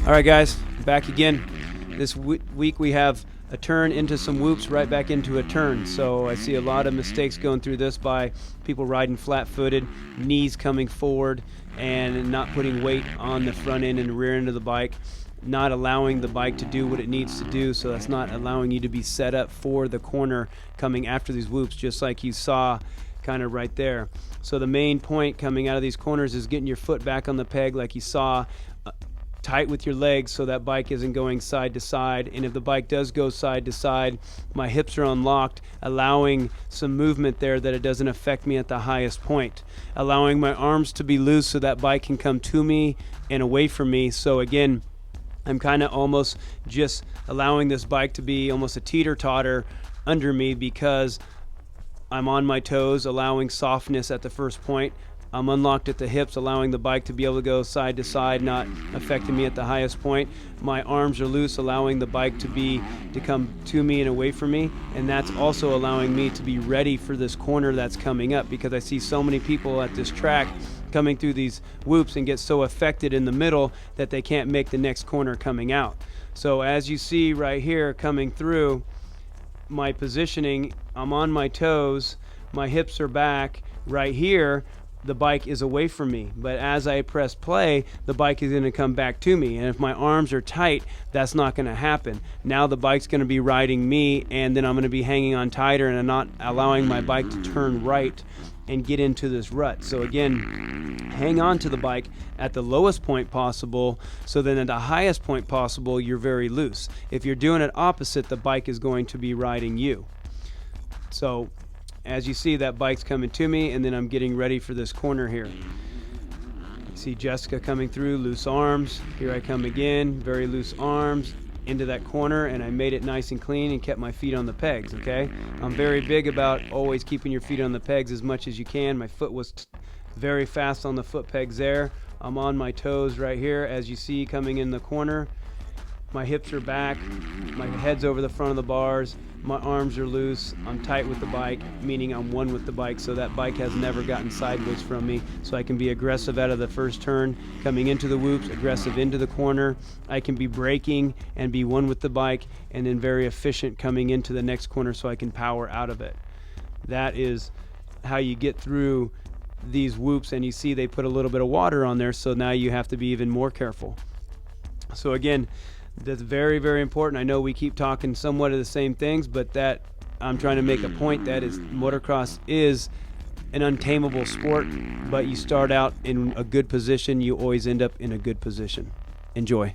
All right, guys, back again. This week we have a turn into some whoops, right back into a turn. So I see a lot of mistakes going through this by people riding flat-footed, knees coming forward, and not putting weight on the front end and rear end of the bike, not allowing the bike to do what it needs to do. So that's not allowing you to be set up for the corner coming after these whoops, just like you saw kind of right there. So the main point coming out of these corners is getting your foot back on the peg like you saw, tight with your legs so that bike isn't going side to side. And if the bike does go side to side, my hips are unlocked, allowing some movement there that it doesn't affect me at the highest point, allowing my arms to be loose so that bike can come to me and away from me. So again, I'm kind of almost just allowing this bike to be almost a teeter-totter under me because I'm on my toes, allowing softness at the first point. I'm unlocked at the hips, allowing the bike to be able to go side to side, not affecting me at the highest point. My arms are loose, allowing the bike to come to me and away from me. And that's also allowing me to be ready for this corner that's coming up, because I see so many people at this track coming through these whoops and get so affected in the middle that they can't make the next corner coming out. So as you see right here coming through, my positioning, I'm on my toes, my hips are back. Right here, the bike is away from me, but as I press play, the bike is going to come back to me. And if my arms are tight, that's not going to happen. Now the bike's going to be riding me, and then I'm going to be hanging on tighter and I'm not allowing my bike to turn right and get into this rut. So again, hang on to the bike at the lowest point possible, so then at the highest point possible, you're very loose. If you're doing it opposite, the bike is going to be riding you. So as you see, that bike's coming to me, and then I'm getting ready for this corner here. You see Jessica coming through, loose arms. Here I come again, very loose arms into that corner, and I made it nice and clean and kept my feet on the pegs, okay? I'm very big about always keeping your feet on the pegs as much as you can. My foot was very fast on the foot pegs there. I'm on my toes right here, as you see, coming in the corner. My hips are back, my head's over the front of the bars, my arms are loose, I'm tight with the bike, meaning I'm one with the bike, so that bike has never gotten sideways from me, so I can be aggressive out of the first turn, coming into the whoops, aggressive into the corner. I can be braking and be one with the bike, and then very efficient coming into the next corner so I can power out of it. That is how you get through these whoops, and you see they put a little bit of water on there, so now you have to be even more careful. So again, that's very, very important. I know we keep talking somewhat of the same things, but that I'm trying to make a point that is motocross is an untamable sport, but you start out in a good position, you always end up in a good position. Enjoy.